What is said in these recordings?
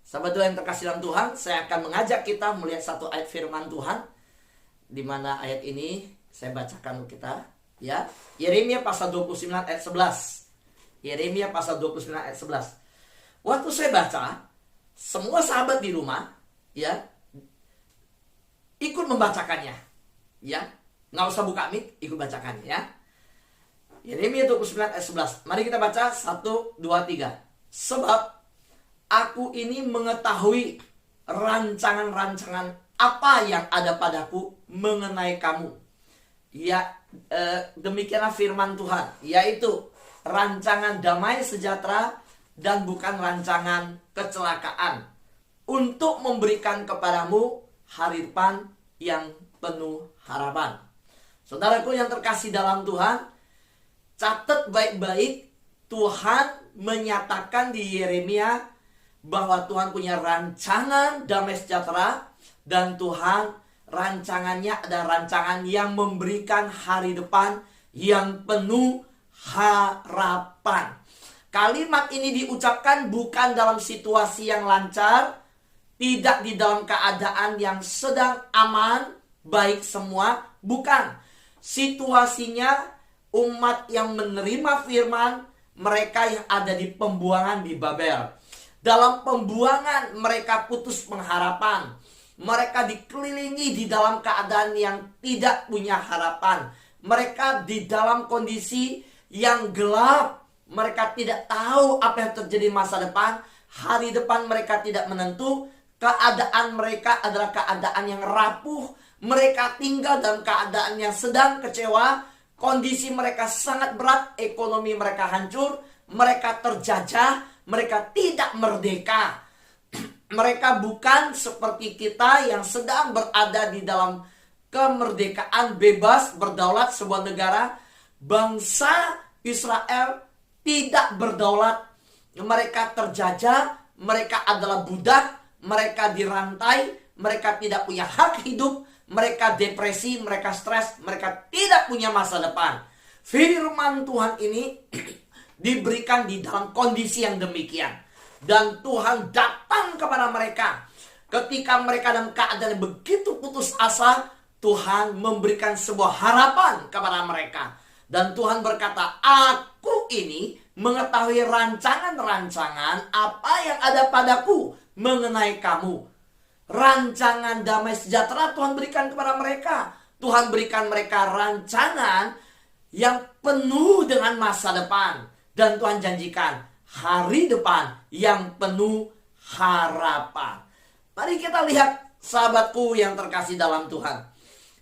Sahabat Tuhan yang terkasih dalam Tuhan, saya akan mengajak kita melihat satu ayat firman Tuhan, di mana ayat ini saya bacakan untuk kita, ya. Yeremia pasal 29 ayat 11. Yeremia pasal 29 ayat 11. Waktu saya baca, semua sahabat di rumah, ya, ikut membacakannya, ya. Nggak usah buka mic, ikut bacakannya, ya. Yeremia 29 ayat 11. Mari kita baca 1, 2, 3. Sebab aku ini mengetahui rancangan-rancangan apa yang ada padaku mengenai kamu. Ya, demikianlah firman Tuhan, yaitu rancangan damai sejahtera dan bukan rancangan kecelakaan, untuk memberikan kepadamu hari depan yang penuh harapan. Saudaraku yang terkasih dalam Tuhan, catat baik-baik, Tuhan menyatakan di Yeremia bahwa Tuhan punya rancangan damai sejahtera, dan Tuhan rancangannya ada rancangan yang memberikan hari depan yang penuh harapan. Kalimat ini diucapkan bukan dalam situasi yang lancar, tidak di dalam keadaan yang sedang aman, baik semua, bukan. Situasinya umat yang menerima firman, mereka yang ada di pembuangan di Babel. Dalam pembuangan mereka putus pengharapan. Mereka dikelilingi di dalam keadaan yang tidak punya harapan. Mereka di dalam kondisi yang gelap. Mereka tidak tahu apa yang terjadi masa depan. Hari depan mereka tidak menentu. Keadaan mereka adalah keadaan yang rapuh. Mereka tinggal dalam keadaan yang sedang kecewa. Kondisi mereka sangat berat, ekonomi mereka hancur, mereka terjajah, mereka tidak merdeka. Mereka bukan seperti kita yang sedang berada di dalam kemerdekaan bebas, berdaulat sebuah negara. Bangsa Israel tidak berdaulat. Mereka terjajah, mereka adalah budak, mereka dirantai, mereka tidak punya hak hidup. Mereka depresi, mereka stres, mereka tidak punya masa depan. Firman Tuhan ini diberikan di dalam kondisi yang demikian. Dan Tuhan datang kepada mereka. Ketika mereka dalam keadaan yang begitu putus asa, Tuhan memberikan sebuah harapan kepada mereka. Dan Tuhan berkata, aku ini mengetahui rancangan-rancangan apa yang ada padaku mengenai kamu. Rancangan damai sejahtera Tuhan berikan kepada mereka. Tuhan berikan mereka rancangan yang penuh dengan masa depan. Dan Tuhan janjikan hari depan yang penuh harapan. Mari kita lihat, sahabatku yang terkasih dalam Tuhan.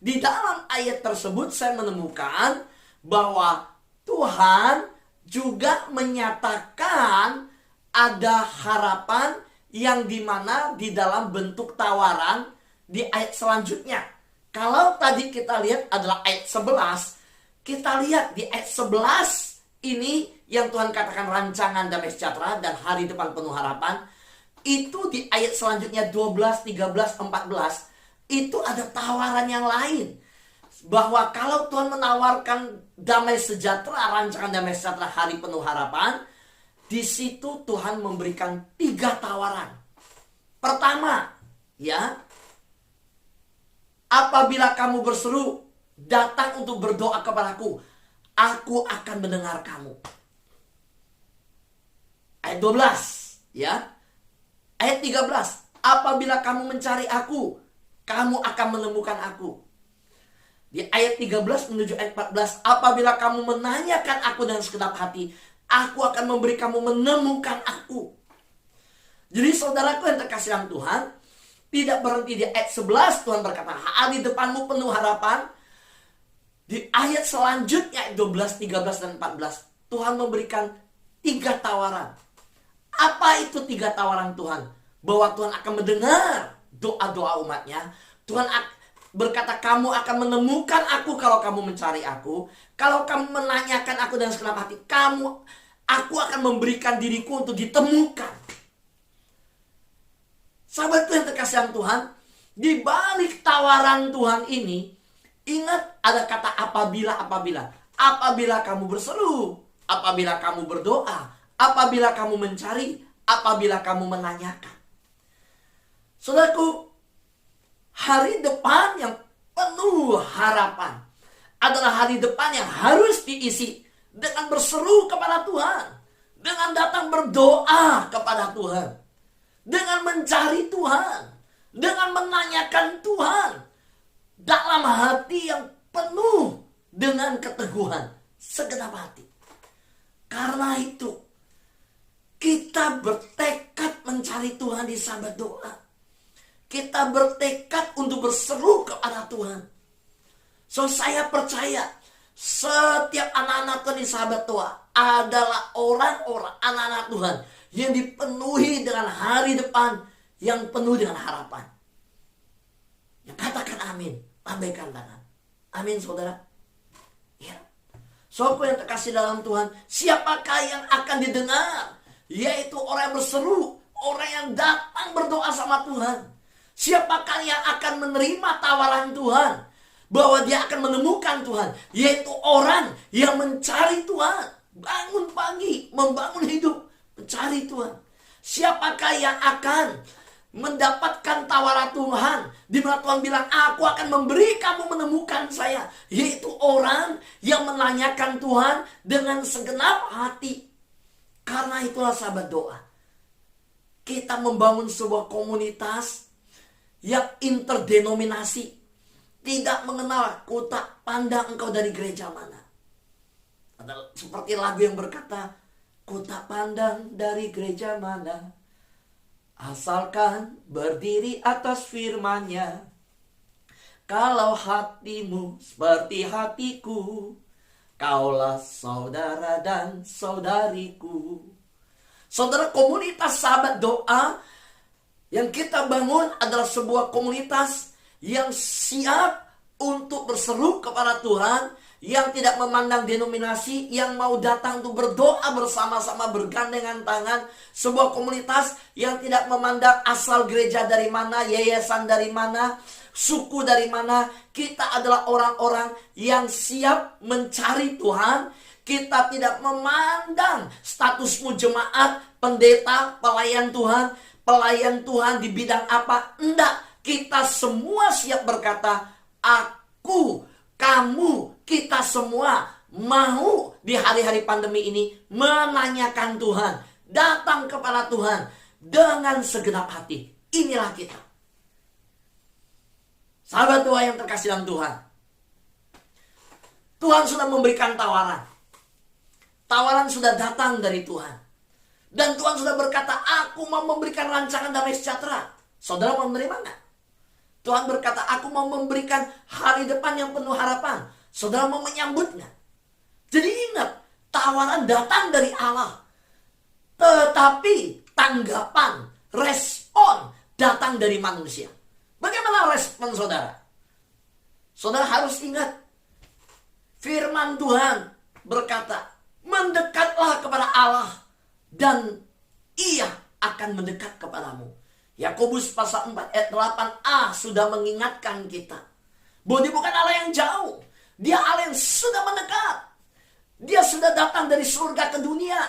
Di dalam ayat tersebut saya menemukan bahwa Tuhan juga menyatakan ada harapan yang dimana di dalam bentuk tawaran di ayat selanjutnya. Kalau tadi kita lihat adalah ayat 11, kita lihat di ayat 11 ini yang Tuhan katakan rancangan damai sejahtera dan hari depan penuh harapan. Itu di ayat selanjutnya 12, 13, 14, itu ada tawaran yang lain. Bahwa kalau Tuhan menawarkan damai sejahtera, rancangan damai sejahtera hari penuh harapan, di situ Tuhan memberikan 3 tawaran. Pertama, ya, apabila kamu berseru, datang untuk berdoa kepadaku, aku akan mendengar kamu. Ayat 12, ya. Ayat 13, apabila kamu mencari aku, kamu akan menemukan aku. Di ayat 13 menuju ayat 14, apabila kamu menanyakan aku dengan segenap hati, aku akan memberi kamu menemukan aku. Jadi saudaraku yang terkasih dalam Tuhan, tidak berhenti di ayat 11 Tuhan berkata, hari depanmu penuh harapan. Di ayat selanjutnya ayat 12, 13, dan 14, Tuhan memberikan 3 tawaran. Apa itu 3 tawaran Tuhan? Bahwa Tuhan akan mendengar doa-doa umatnya. Tuhan berkata, kamu akan menemukan aku kalau kamu mencari aku. Kalau kamu menanyakan aku dengan segenap hati, aku akan memberikan diriku untuk ditemukan. Sahabatku yang terkasih dalam Tuhan, di balik tawaran Tuhan ini, ingat ada kata apabila. Apabila kamu berseru, apabila kamu berdoa, apabila kamu mencari, apabila kamu menanyakan. Saudaraku, hari depan yang penuh harapan adalah hari depan yang harus diisi dengan berseru kepada Tuhan, dengan datang berdoa kepada Tuhan, dengan mencari Tuhan, dengan menanyakan Tuhan dalam hati yang penuh dengan keteguhan, segenap hati. Karena itu, kita bertekad mencari Tuhan di sahabat doa. Kita bertekad untuk berseru kepada Tuhan. So, saya percaya setiap anak-anak Tuhan di sahabat doa adalah orang-orang anak-anak Tuhan yang dipenuhi dengan hari depan yang penuh dengan harapan. Yang katakan amin, lambaikan tangan. Amin, saudara. Ya. Saudaraku yang terkasih dalam Tuhan, siapakah yang akan didengar? Yaitu orang yang berseru, orang yang datang berdoa sama Tuhan. Siapakah yang akan menerima tawaran Tuhan? Bahwa dia akan menemukan Tuhan. Yaitu orang yang mencari Tuhan. Bangun pagi, membangun hidup, mencari Tuhan. Siapakah yang akan mendapatkan tawaran Tuhan? Di mana Tuhan bilang, aku akan memberi kamu menemukan saya. Yaitu orang yang menanyakan Tuhan dengan segenap hati. Karena itulah sahabat doa, kita membangun sebuah komunitas yang interdenominasi, tidak mengenal ku tak pandang engkau dari gereja mana. Seperti lagu yang berkata, ku tak pandang dari gereja mana, asalkan berdiri atas firman-Nya. Kalau hatimu seperti hatiku, kaulah saudara dan saudariku. Saudara, komunitas sahabat doa yang kita bangun adalah sebuah komunitas yang siap untuk berseru kepada Tuhan, yang tidak memandang denominasi, yang mau datang untuk berdoa bersama-sama bergandengan tangan. Sebuah komunitas yang tidak memandang asal gereja dari mana, yayasan dari mana, suku dari mana. Kita adalah orang-orang yang siap mencari Tuhan. Kita tidak memandang statusmu jemaat, pendeta, pelayan Tuhan di bidang apa. Enggak, kita semua siap berkata, aku, kamu, kita semua mau di hari-hari pandemi ini menanyakan Tuhan, datang kepada Tuhan dengan segenap hati. Inilah kita. Sahabat doa yang terkasih dalam Tuhan, Tuhan sudah memberikan tawaran. Tawaran sudah datang dari Tuhan. Dan Tuhan sudah berkata, aku mau memberikan rancangan damai sejahtera. Saudara mau menerima enggak? Tuhan berkata, aku mau memberikan hari depan yang penuh harapan. Saudara mau menyambutnya? Jadi ingat, tawaran datang dari Allah. Tetapi tanggapan, respon datang dari manusia. Bagaimana respon saudara? Saudara harus ingat, firman Tuhan berkata, mendekatlah kepada Allah dan Ia akan mendekat kepadamu. Yakobus pasal 4 ayat 8a sudah mengingatkan kita bahwa dia bukan Allah yang jauh, dia Allah yang sudah mendekat. Dia sudah datang dari surga ke dunia.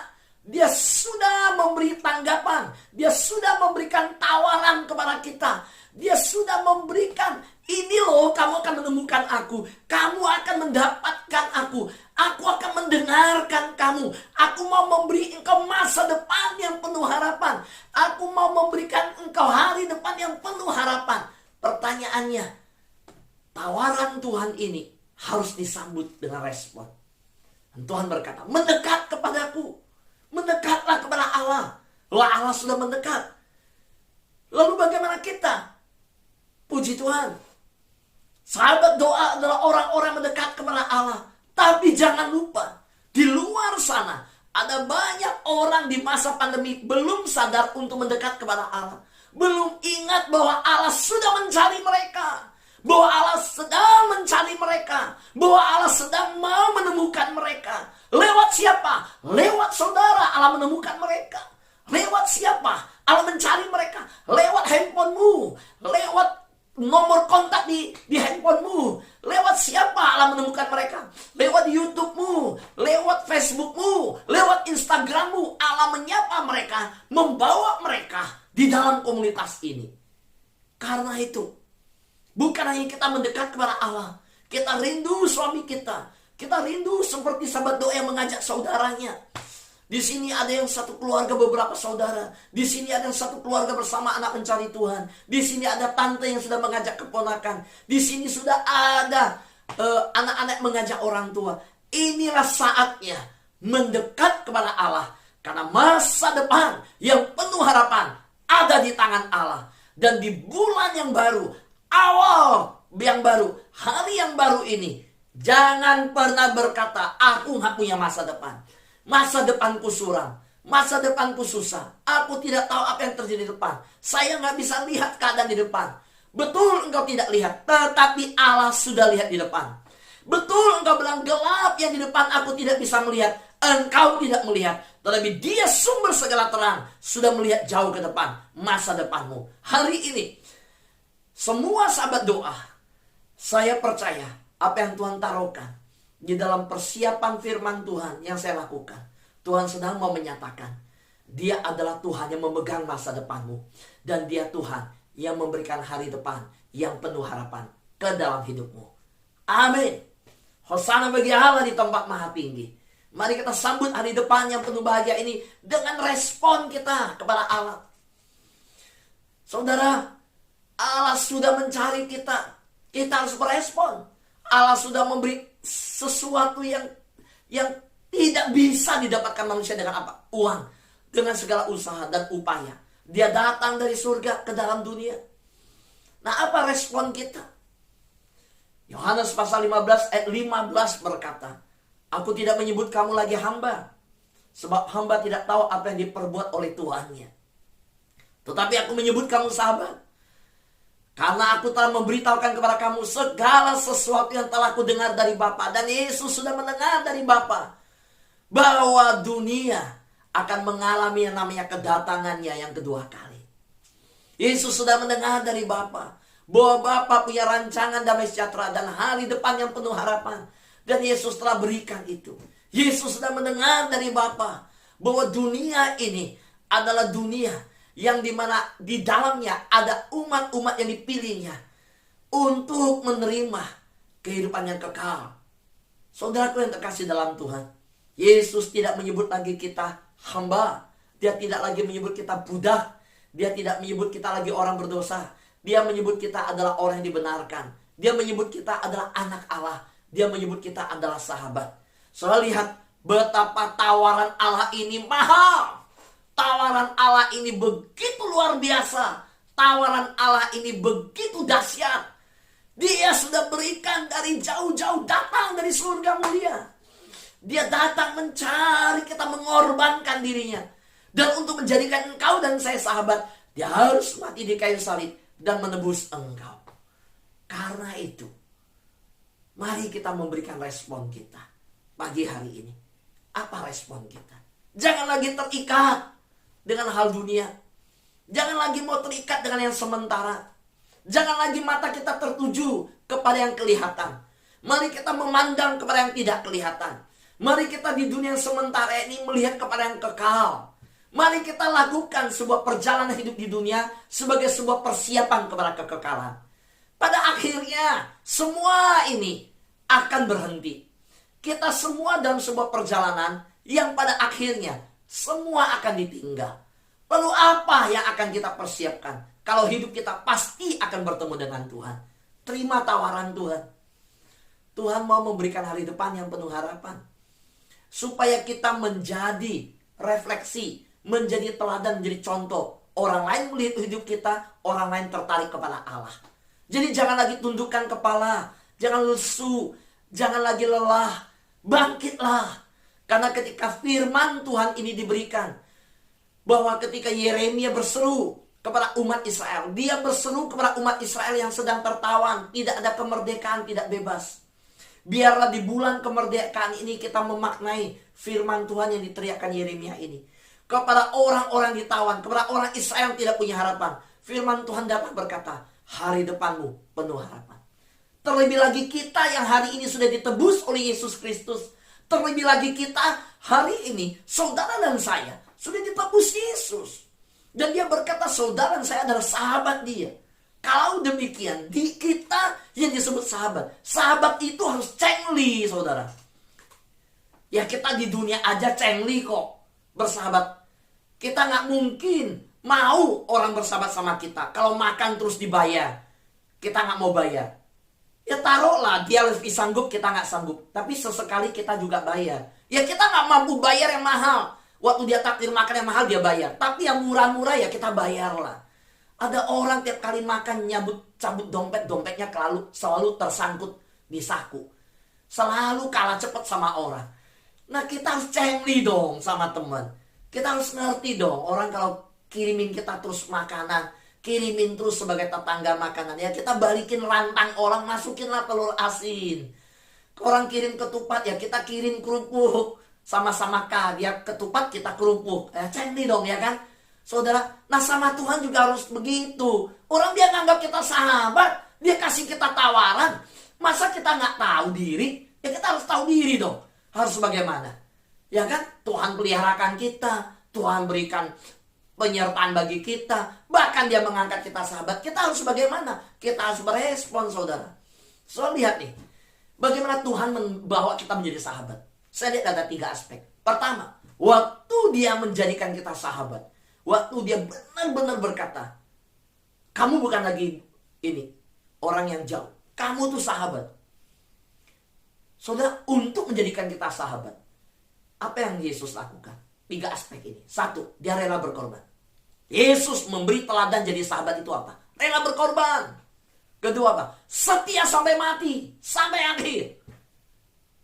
Dia sudah memberi tanggapan. Dia sudah memberikan tawaran kepada kita. Dia sudah memberikan, ini loh, kamu akan menemukan aku. Kamu akan mendapatkan aku. Aku akan mendengarkan kamu. Aku mau memberi engkau masa depan yang penuh harapan. Aku mau memberikan engkau hari depan yang penuh harapan. Pertanyaannya, tawaran Tuhan ini harus disambut dengan respon. Dan Tuhan berkata, mendekat kepadaku. Mendekatlah kepada Allah. Lah Allah sudah mendekat. Lalu bagaimana kita? Puji Tuhan. Sahabat doa adalah orang-orang mendekat kepada Allah. Tapi jangan lupa, di luar sana ada banyak orang di masa pandemi belum sadar untuk mendekat kepada Allah. Belum ingat bahwa Allah sudah mencari mereka. Bahwa Allah sedang mencari mereka. Bahwa Allah sedang mau menemukan mereka. Lewat siapa? Lewat saudara Allah menemukan mereka. Lewat siapa? Allah mencari mereka. Lewat handphonemu. Lewat nomor kontak di handphonemu. Lewat siapa Allah menemukan mereka? Lewat YouTubemu, lewat Facebookmu, lewat Instagrammu. Allah menyapa mereka, membawa mereka di dalam komunitas ini. Karena itu, bukan hanya kita mendekat kepada Allah, kita rindu suami kita. Kita rindu seperti sahabat doa yang mengajak saudaranya. Di sini ada yang satu keluarga beberapa saudara. Di sini ada yang satu keluarga bersama anak mencari Tuhan. Di sini ada tante yang sudah mengajak keponakan. Di sini sudah ada anak-anak mengajak orang tua. Inilah saatnya mendekat kepada Allah. Karena masa depan yang penuh harapan ada di tangan Allah. Dan di bulan yang baru, awal yang baru, hari yang baru ini, jangan pernah berkata, aku gak punya masa depan. Masa depanku suram, masa depanku susah. Aku tidak tahu apa yang terjadi di depan. Saya gak bisa lihat keadaan di depan. Betul engkau tidak lihat, tetapi Allah sudah lihat di depan. Betul engkau bilang gelap yang di depan aku tidak bisa melihat. Engkau tidak melihat, tetapi Dia sumber segala terang sudah melihat jauh ke depan masa depanmu. Hari ini semua sahabat doa, saya percaya apa yang Tuhan taruhkan di dalam persiapan firman Tuhan yang saya lakukan. Tuhan sedang mau menyatakan Dia adalah Tuhan yang memegang masa depanmu. Dan Dia Tuhan yang memberikan hari depan yang penuh harapan ke dalam hidupmu. Amin. Hosana bagi Allah di tempat maha tinggi. Mari kita sambut hari depan yang penuh bahagia ini dengan respon kita kepada Allah. Saudara, Allah sudah mencari kita. Kita harus berespon. Allah sudah memberi sesuatu yang tidak bisa didapatkan manusia dengan apa? Uang. Dengan segala usaha dan upaya. Dia datang dari surga ke dalam dunia. Nah, apa respon kita? Yohanes pasal 15 ayat 15 berkata, aku tidak menyebut kamu lagi hamba, sebab hamba tidak tahu apa yang diperbuat oleh Tuhannya. Tetapi aku menyebut kamu sahabat, karena aku telah memberitahukan kepada kamu segala sesuatu yang telah aku dengar dari Bapa. Dan Yesus sudah mendengar dari Bapa bahwa dunia akan mengalami yang namanya kedatangannya yang kedua kali. Yesus sudah mendengar dari Bapa bahwa Bapa punya rancangan damai sejahtera dan hari depan yang penuh harapan. Dan Yesus telah berikan itu. Yesus sudah mendengar dari Bapa bahwa dunia ini adalah dunia yang dimana di dalamnya ada umat-umat yang dipilihnya untuk menerima kehidupan yang kekal. Saudaraku yang terkasih dalam Tuhan, Yesus tidak menyebut lagi kita hamba. Dia tidak lagi menyebut kita budak. Dia tidak menyebut kita lagi orang berdosa. Dia menyebut kita adalah orang yang dibenarkan. Dia menyebut kita adalah anak Allah. Dia menyebut kita adalah sahabat. Saudara lihat betapa tawaran Allah ini mahal. Tawaran Allah ini begitu luar biasa. Tawaran Allah ini begitu dahsyat. Dia sudah berikan dari jauh-jauh, datang dari surga mulia. Dia datang mencari kita, mengorbankan dirinya. Dan untuk menjadikan engkau dan saya sahabat, Dia harus mati di kayu salib dan menebus engkau. Karena itu, mari kita memberikan respon kita pagi hari ini. Apa respon kita? Jangan lagi terikat dengan hal dunia. Jangan lagi mau terikat dengan yang sementara. Jangan lagi mata kita tertuju kepada yang kelihatan. Mari kita memandang kepada yang tidak kelihatan. Mari kita di dunia yang sementara ini melihat kepada yang kekal. Mari kita lakukan sebuah perjalanan hidup di dunia sebagai sebuah persiapan kepada kekekalan. Pada akhirnya, semua ini akan berhenti. Kita semua dalam sebuah perjalanan yang pada akhirnya semua akan ditinggal. Lalu apa yang akan kita persiapkan? Kalau hidup kita pasti akan bertemu dengan Tuhan. Terima tawaran Tuhan. Tuhan mau memberikan hari depan yang penuh harapan. Supaya kita menjadi refleksi, menjadi teladan, menjadi contoh. Orang lain melihat hidup kita, orang lain tertarik kepada Allah. Jadi jangan lagi tundukkan kepala, jangan lesu, jangan lagi lelah, bangkitlah. Karena ketika firman Tuhan ini diberikan, bahwa ketika Yeremia berseru kepada umat Israel, dia berseru kepada umat Israel yang sedang tertawan, tidak ada kemerdekaan, tidak bebas. Biarlah di bulan kemerdekaan ini kita memaknai firman Tuhan yang diteriakkan Yeremia ini. Kepada orang-orang ditawan, kepada orang Israel yang tidak punya harapan, firman Tuhan dapat berkata, hari depanmu penuh harapan. Terlebih lagi kita yang hari ini sudah ditebus oleh Yesus Kristus. Terlebih lagi kita hari ini, saudara dan saya, sudah ditebus Yesus. Dan dia berkata, saudara dan saya adalah sahabat dia. Kalau demikian, di kita yang disebut sahabat. Sahabat itu harus cengli, saudara. Ya kita di dunia aja cengli kok bersahabat. Kita nggak mungkin mau orang bersahabat sama kita kalau makan terus dibayar. Kita nggak mau bayar. Ya taruhlah dia lebih sanggup, kita nggak sanggup. Tapi sesekali kita juga bayar. Ya kita nggak mampu bayar yang mahal. Waktu dia takdir makan yang mahal dia bayar. Tapi yang murah-murah ya kita bayarlah. Ada orang tiap kali makan cabut dompet, dompetnya selalu tersangkut di saku. Selalu kalah cepat sama orang. Nah kita harus cengli dong sama teman. Kita harus ngerti dong, orang kalau kirimin kita terus makanan, kirimin terus sebagai tetangga makanan, ya kita balikin rantang orang, masukinlah telur asin. Orang kirim ketupat, ya kita kirim kerupuk. Sama-sama dia ketupat, kita kerupuk. Ya cengli dong ya kan, saudara. Nah sama Tuhan juga harus begitu. Orang dia nganggap kita sahabat, dia kasih kita tawaran. Masa kita nggak tahu diri? Ya kita harus tahu diri dong. Harus bagaimana? Ya kan, Tuhan peliharakan kita, Tuhan berikan penyertaan bagi kita, bahkan dia mengangkat kita sahabat. Kita harus bagaimana? Kita harus berespon, saudara. So lihat nih, bagaimana Tuhan membawa kita menjadi sahabat. Saya lihat ada 3 aspek. Pertama, waktu dia menjadikan kita sahabat, waktu dia benar-benar berkata, kamu bukan lagi orang yang jauh, kamu tuh sahabat. Saudara, untuk menjadikan kita sahabat, apa yang Yesus lakukan? 3 aspek ini. 1, dia rela berkorban. Yesus memberi teladan jadi sahabat itu apa? Rela berkorban. Kedua apa? Setia sampai mati, sampai akhir.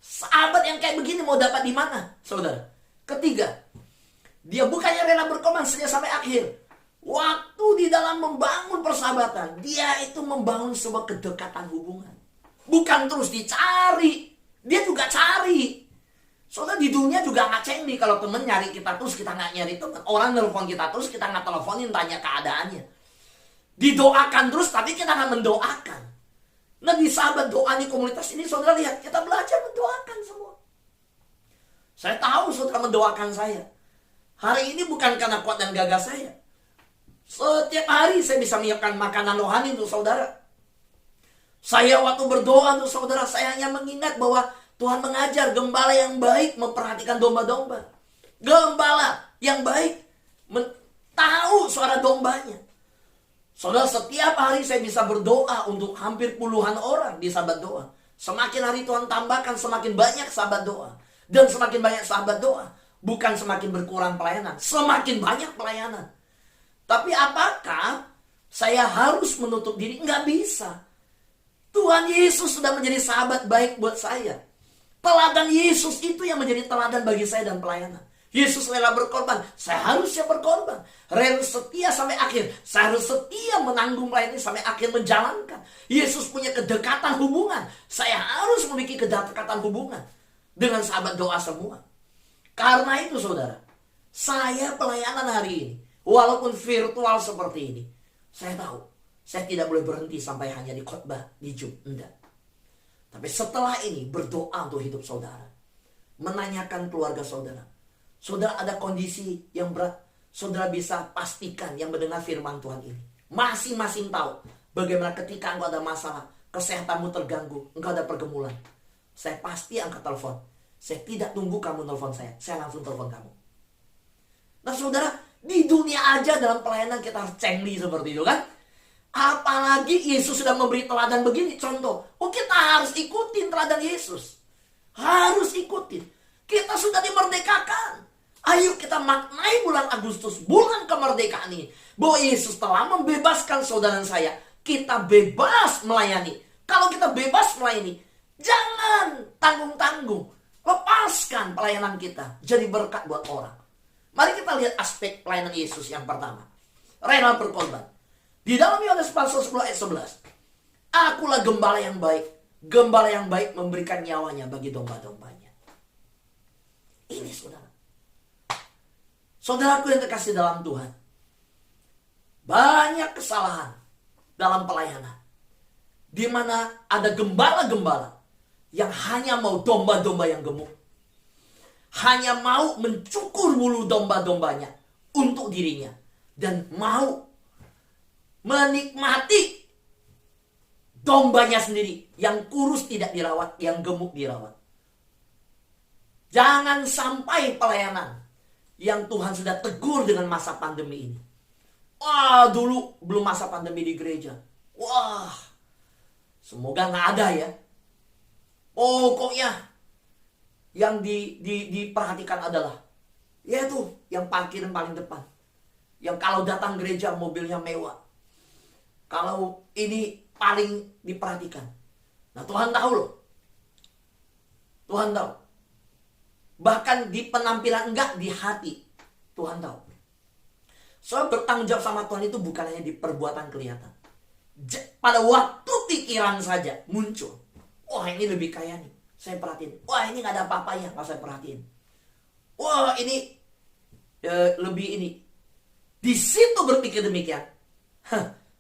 Sahabat yang kayak begini mau dapat di mana, saudara? Ketiga, dia bukannya rela berkorban setia sampai akhir. Waktu di dalam membangun persahabatan, dia itu membangun sebuah kedekatan hubungan. Bukan terus dicari, dia juga cari. Soalnya di dunia juga nggak cengli kalau temen nyari kita terus kita nggak nyari temen. Orang nelfon kita terus kita nggak teleponin tanya keadaannya. Didoakan terus tapi kita nggak mendoakan. Nah di sahabat doa di komunitas ini saudara lihat kita belajar mendoakan semua. Saya tahu saudara mendoakan saya. Hari ini bukan karena kuat dan gagah saya. Setiap hari saya bisa menyiapkan makanan rohani untuk saudara. Saya waktu berdoa untuk saudara saya hanya mengingat bahwa Tuhan mengajar gembala yang baik memperhatikan domba-domba. Gembala yang baik tahu suara dombanya. Saudara, setiap hari saya bisa berdoa untuk hampir puluhan orang di sahabat doa. Semakin hari Tuhan tambahkan semakin banyak sahabat doa. Dan semakin banyak sahabat doa, bukan semakin berkurang pelayanan, semakin banyak pelayanan. Tapi apakah saya harus menutup diri? Nggak bisa. Tuhan Yesus sudah menjadi sahabat baik buat saya. Teladan Yesus itu yang menjadi teladan bagi saya dan pelayanan. Yesus rela berkorban, saya harusnya berkorban. Rela setia sampai akhir, saya harus setia menanggung pelayanan sampai akhir menjalankan. Yesus punya kedekatan hubungan, saya harus memiliki kedekatan hubungan dengan sahabat doa semua. Karena itu saudara, saya pelayanan hari ini, walaupun virtual seperti ini, saya tahu, saya tidak boleh berhenti sampai hanya di khotbah, di Zoom, enggak. Tapi setelah ini berdoa untuk hidup saudara. Menanyakan keluarga saudara. Saudara ada kondisi yang berat. Saudara bisa pastikan yang mendengar firman Tuhan ini. Masing-masing tahu bagaimana ketika engkau ada masalah. Kesehatanmu terganggu. Engkau ada pergumulan. Saya pasti angkat telepon. Saya tidak tunggu kamu telepon saya. Saya langsung telepon kamu. Nah saudara, di dunia aja dalam pelayanan kita harus cengli seperti itu kan. Apalagi Yesus sudah memberi teladan begini. Contoh, kita harus ikutin teladan Yesus. Harus ikutin. Kita sudah dimerdekakan. Ayo kita maknai bulan Agustus, bulan kemerdekaan ini, bahwa Yesus telah membebaskan saudara dan saya. Kita bebas melayani. Kalau kita bebas melayani, jangan tanggung-tanggung. Lepaskan pelayanan kita. Jadi berkat buat orang. Mari kita lihat aspek pelayanan Yesus yang pertama. Rela berkorban. Di dalam Yohanes pasal 10 ayat 11. Akulah gembala yang baik. Gembala yang baik memberikan nyawanya bagi domba-dombanya. Ini saudara. Saudaraku yang terkasih dalam Tuhan. Banyak kesalahan dalam pelayanan. Di mana ada gembala-gembala yang hanya mau domba-domba yang gemuk. Hanya mau mencukur bulu domba-dombanya untuk dirinya. Dan mau menikmati dombanya sendiri. Yang kurus tidak dirawat, yang gemuk dirawat. Jangan sampai pelayanan yang Tuhan sudah tegur dengan masa pandemi ini. Wah, dulu belum masa pandemi di gereja. Wah, semoga nggak ada ya. Pokoknya yang diperhatikan adalah yaitu yang parkiran paling depan. Yang kalau datang gereja mobilnya mewah. Kalau ini paling diperhatikan. Nah, Tuhan tahu loh. Tuhan tahu. Bahkan di penampilan enggak, di hati. Tuhan tahu. Soal bertanggung jawab sama Tuhan itu bukan hanya di perbuatan kelihatan. Pada waktu pikiran saja muncul. Wah, ini lebih kaya nih. Saya perhatiin. Wah, ini gak ada apa-apanya. Kalau saya perhatiin. Wah, ini lebih ini. Di situ berpikir demikian.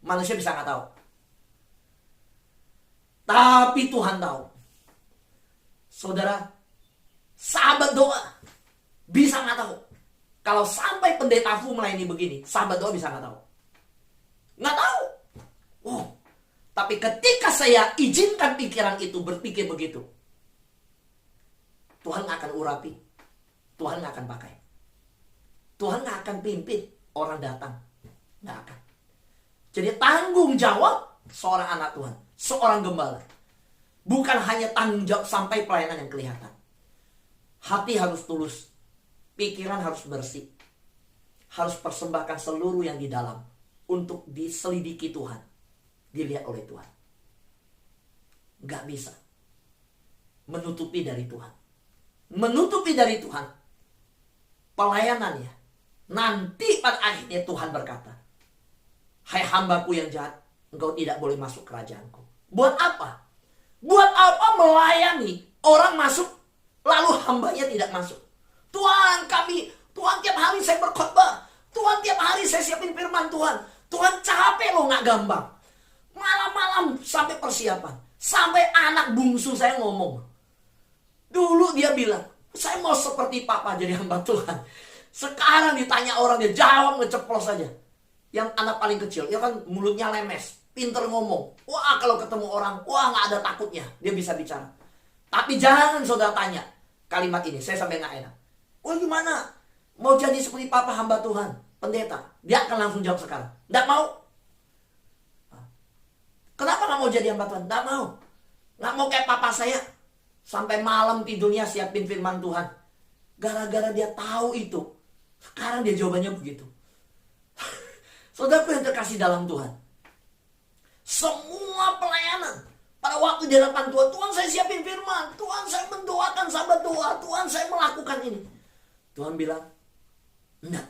Manusia bisa gak tahu. Tapi Tuhan tahu. Saudara, sahabat doa bisa gak tahu. Kalau sampai pendeta Fu melayani begini, sahabat doa bisa gak tahu. Gak tahu. Oh, tapi ketika saya izinkan pikiran itu berpikir begitu, Tuhan gak akan urapi. Tuhan gak akan pakai. Tuhan gak akan pimpin orang datang. Gak akan. Jadi tanggung jawab seorang anak Tuhan, seorang gembala, bukan hanya tanggung jawab sampai pelayanan yang kelihatan. Hati harus tulus, pikiran harus bersih, harus persembahkan seluruh yang di dalam untuk diselidiki Tuhan, dilihat oleh Tuhan. Gak bisa menutupi dari Tuhan. Menutupi dari Tuhan pelayanannya. Nanti pada akhirnya Tuhan berkata, hai hambaku yang jahat, engkau tidak boleh masuk kerajaanku. Buat apa? Buat apa melayani orang masuk lalu hambanya tidak masuk? Tuhan tiap hari saya berkhotbah. Tuhan tiap hari saya siapin firman Tuhan. Tuhan capek loh gak gampang. Malam-malam sampai persiapan. Sampai anak bungsu saya ngomong. Dulu dia bilang, saya mau seperti papa jadi hamba Tuhan. Sekarang ditanya orang dia jawab ngeceplos saja. Yang anak paling kecil, ya kan mulutnya lemes, pinter ngomong. Wah, kalau ketemu orang, wah gak ada takutnya. Dia bisa bicara. Tapi jangan saudara tanya kalimat ini, saya sampai gak enak. Wah, gimana? Mau jadi seperti papa hamba Tuhan, pendeta? Dia akan langsung jawab sekarang. Gak mau. Kenapa gak mau jadi hamba Tuhan? Gak mau. Gak mau kayak papa saya. Sampai malam tidurnya siapin firman Tuhan. Gara-gara dia tahu itu. Sekarang dia jawabannya begitu. Saudaraku yang terkasih dalam Tuhan, semua pelayanan pada waktu di hadapan Tuhan, Tuhan saya siapin firman, Tuhan saya mendoakan sahabat doa, Tuhan saya melakukan ini. Tuhan bilang, enggak,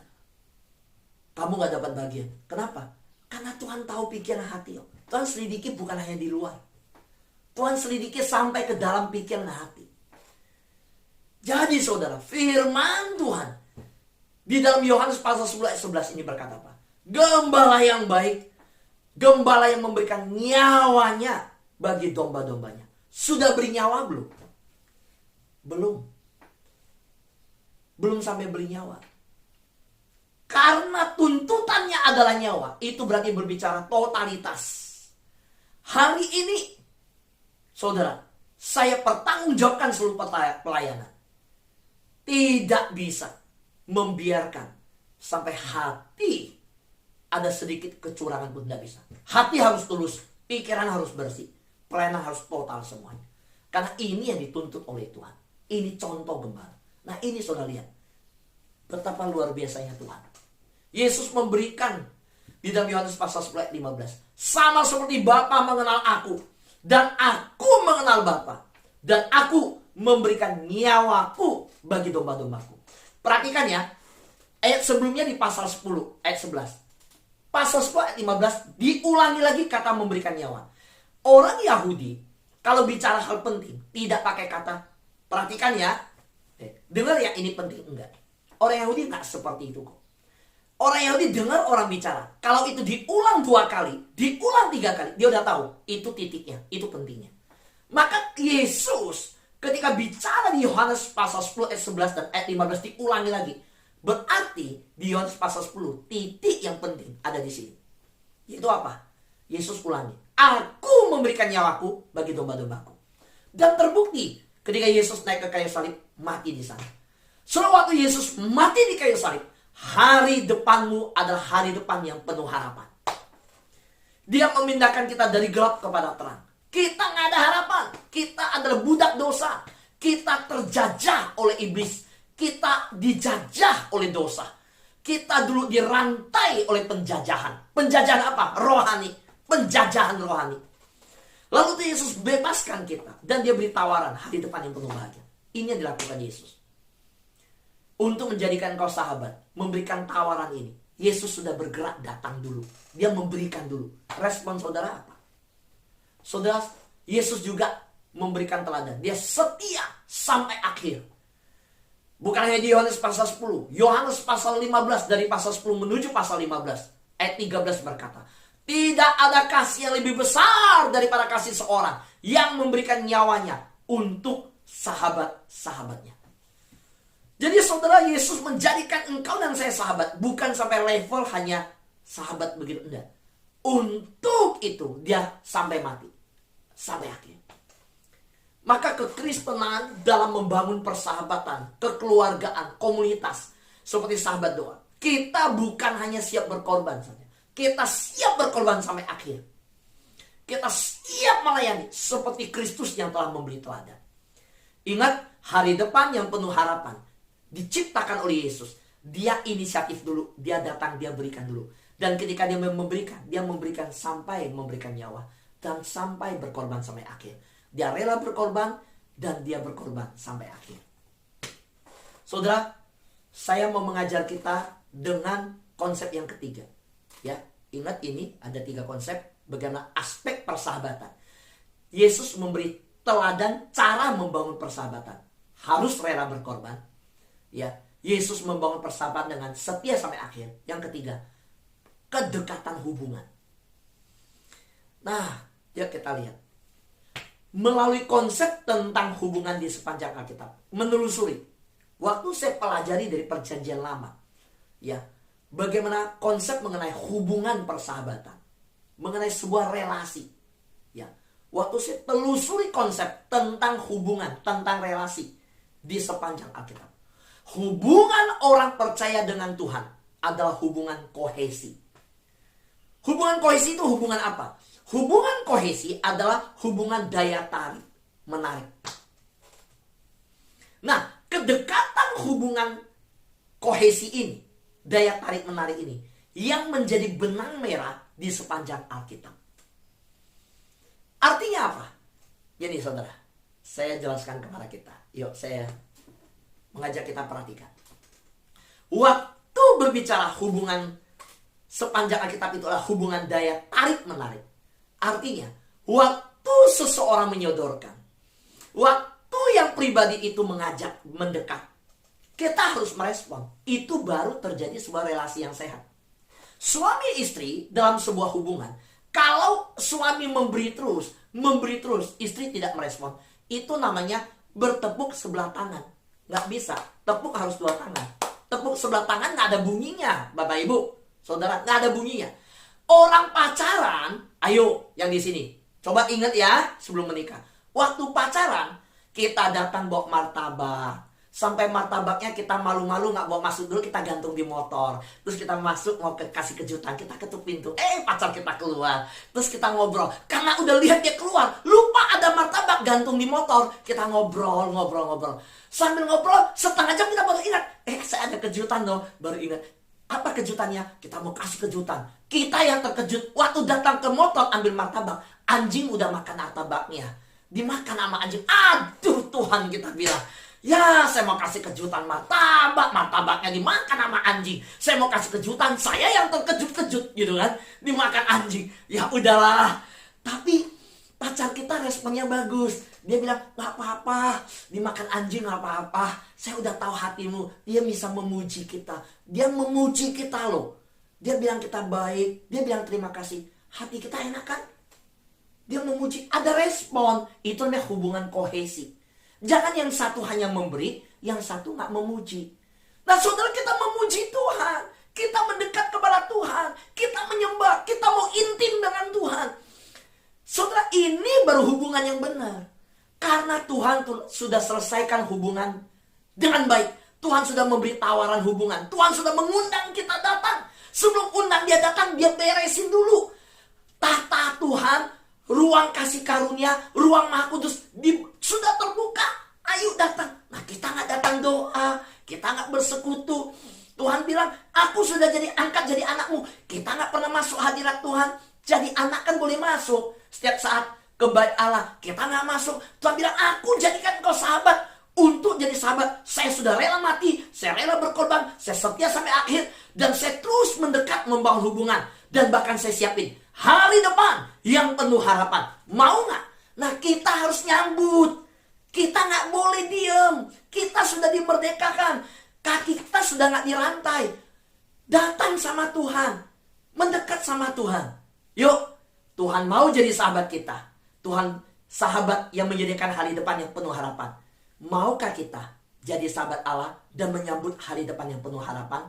kamu gak dapat bagian. Kenapa? Karena Tuhan tahu pikiran hati. Tuhan selidiki bukan hanya di luar. Tuhan selidiki sampai ke dalam pikiran hati. Jadi saudara, firman Tuhan di dalam Yohanes pasal 10 ayat 11 ini berkata apa? Gembala yang baik, gembala yang memberikan nyawanya bagi domba-dombanya. Sudah beri nyawa belum? Belum. Belum sampai beri nyawa. Karena tuntutannya adalah nyawa. Itu berarti berbicara totalitas. Hari ini, saudara, saya pertanggungjawabkan seluruh pelayanan. Tidak bisa membiarkan sampai hati ada sedikit kecurangan pun tidak bisa. Hati harus tulus, pikiran harus bersih, pelayanan harus total semuanya. Karena ini yang dituntut oleh Tuhan. Ini contoh gembala. Nah, ini saudara lihat betapa luar biasanya Tuhan. Yesus memberikan di dalam Yohanes pasal 10 ayat 15. Sama seperti Bapa mengenal aku dan aku mengenal Bapa, dan aku memberikan nyawaku bagi domba-dombaku. Perhatikan ya, ayat sebelumnya di pasal 10 ayat 11. Pasal 10 ayat 15 diulangi lagi kata memberikan nyawa. Orang Yahudi kalau bicara hal penting tidak pakai kata, perhatikan ya, dengar ya, ini penting, enggak. Orang Yahudi enggak seperti itu kok. Orang Yahudi dengar orang bicara, kalau itu diulang 2 kali, diulang 3 kali, dia udah tahu itu titiknya, itu pentingnya. Maka Yesus ketika bicara di Yohanes pasal 10 ayat 11 dan ayat 15 diulangi lagi. Berarti di Yohanes pasal 10 titik yang penting ada di sini. Itu apa? Yesus ulangi. Aku memberikan nyawaku bagi domba-dombaku. Dan terbukti ketika Yesus naik ke kayu salib, mati di sana. Setelah waktu Yesus mati di kayu salib, hari depanmu adalah hari depan yang penuh harapan. Dia memindahkan kita dari gelap kepada terang. Kita nggak ada harapan. Kita adalah budak dosa. Kita terjajah oleh iblis. Kita dijajah oleh dosa. Kita dulu dirantai oleh penjajahan. Penjajahan apa? Rohani. Penjajahan rohani. Lalu Yesus bebaskan kita. Dan dia beri tawaran hari depan yang penuh bahagia. Ini yang dilakukan Yesus. Untuk menjadikan kau sahabat. Memberikan tawaran ini. Yesus sudah bergerak datang dulu. Dia memberikan dulu. Respon saudara apa? Saudara, Yesus juga memberikan teladan. Dia setia sampai akhir. Bukan hanya di Yohanes pasal 10. Yohanes pasal 15 dari pasal 10 menuju pasal 15. Ayat 13 berkata, tidak ada kasih yang lebih besar daripada kasih seorang yang memberikan nyawanya untuk sahabat-sahabatnya. Jadi saudara, Yesus menjadikan engkau dan saya sahabat. Bukan sampai level hanya sahabat begitu, enggak. Untuk itu dia sampai mati. Sampai akhir. Maka kekristenan dalam membangun persahabatan, kekeluargaan, komunitas. Seperti sahabat doa. Kita bukan hanya siap berkorban saja. Kita siap berkorban sampai akhir. Kita siap melayani seperti Kristus yang telah memberi teladan. Ingat, hari depan yang penuh harapan. Diciptakan oleh Yesus. Dia inisiatif dulu. Dia datang, dia berikan dulu. Dan ketika dia memberikan sampai memberikan nyawa. Dan sampai berkorban sampai akhir. Dia rela berkorban. Dan dia berkorban sampai akhir. Saudara, saya mau mengajar kita dengan konsep yang ketiga. Ya, ingat ini ada 3 konsep. Bagaimana aspek persahabatan. Yesus memberi teladan cara membangun persahabatan. Harus rela berkorban. Ya, Yesus membangun persahabatan dengan setia sampai akhir. Yang ketiga, kedekatan hubungan. Nah, ya kita lihat. Melalui konsep tentang hubungan di sepanjang Alkitab, menelusuri. Waktu saya pelajari dari Perjanjian Lama, ya, bagaimana konsep mengenai hubungan persahabatan, mengenai sebuah relasi, ya. Waktu saya telusuri konsep tentang hubungan, tentang relasi di sepanjang Alkitab. Hubungan orang percaya dengan Tuhan adalah hubungan kohesi. Hubungan kohesi itu hubungan apa? Hubungan kohesi adalah hubungan daya tarik, menarik. Nah, kedekatan hubungan kohesi ini, daya tarik menarik ini, yang menjadi benang merah di sepanjang Alkitab. Artinya apa? Jadi saudara, saya jelaskan kepada kita. Yuk, saya mengajak kita perhatikan. Waktu berbicara hubungan sepanjang Alkitab itu adalah hubungan daya tarik menarik. Artinya, waktu seseorang menyodorkan, waktu yang pribadi itu mengajak, mendekat, kita harus merespon. Itu baru terjadi sebuah relasi yang sehat. Suami istri dalam sebuah hubungan, kalau suami memberi terus, istri tidak merespon, itu namanya bertepuk sebelah tangan. Nggak bisa, tepuk harus 2 tangan. Tepuk sebelah tangan nggak ada bunyinya, Bapak Ibu, Saudara, nggak ada bunyinya. Orang pacaran, ayo yang di sini, coba ingat ya sebelum menikah. Waktu pacaran, kita datang bawa martabak. Sampai martabaknya kita malu-malu nggak bawa masuk dulu, kita gantung di motor. Terus kita masuk mau kasih kejutan, kita ketuk pintu. Pacar kita keluar. Terus kita ngobrol. Karena udah lihat dia keluar, lupa ada martabak gantung di motor. Kita ngobrol. Sambil ngobrol, setengah jam kita baru ingat. Saya ada kejutan dong. Baru ingat. Apa kejutannya? Kita mau kasih kejutan. Kita yang terkejut. Waktu datang ke motor ambil martabak, anjing udah makan martabaknya. Dimakan sama anjing. Aduh Tuhan, kita bilang, ya saya mau kasih kejutan martabaknya dimakan sama anjing. Saya mau kasih kejutan, saya yang terkejut-kejut gitu kan. Dimakan anjing. Ya udahlah. Tapi pacar kita responnya bagus. Dia bilang, gak apa-apa, dimakan anjing gak apa-apa. Saya udah tahu hatimu. Dia bisa memuji kita. Dia memuji kita loh. Dia bilang kita baik. Dia bilang terima kasih. Hati kita enak kan? Dia memuji. Ada respon. Itu namanya hubungan kohesi. Jangan yang satu hanya memberi, yang satu gak memuji. Nah saudara, kita memuji Tuhan. Kita mendekat kepada Tuhan. Kita menyembah. Kita mau intim dengan Tuhan. Saudara, ini baru hubungan yang benar. Karena Tuhan sudah selesaikan hubungan dengan baik. Tuhan sudah memberi tawaran hubungan. Tuhan sudah mengundang kita datang. Sebelum undang dia datang, dia beresin dulu. Tahta Tuhan, ruang kasih karunia, ruang Maha Kudus sudah terbuka. Ayo datang. Nah, kita nggak datang doa, kita nggak bersekutu. Tuhan bilang, aku sudah angkat jadi anakmu. Kita nggak pernah masuk hadirat Tuhan. Jadi anak kan boleh masuk. Setiap saat ke bait Allah, kita nggak masuk. Tuhan bilang, aku jadikan kau sahabat. Untuk jadi sahabat, saya sudah rela mati, saya rela berkorban, saya setia sampai akhir. Dan saya terus mendekat membangun hubungan. Dan bahkan saya siapin hari depan yang penuh harapan. Mau nggak? Nah, kita harus nyambut. Kita nggak boleh diem. Kita sudah dimerdekakan. Kaki kita sudah nggak dirantai. Datang sama Tuhan. Mendekat sama Tuhan. Yuk, Tuhan mau jadi sahabat kita. Tuhan sahabat yang menyediakan hari depan yang penuh harapan. Maukah kita jadi sahabat Allah dan menyambut hari depan yang penuh harapan?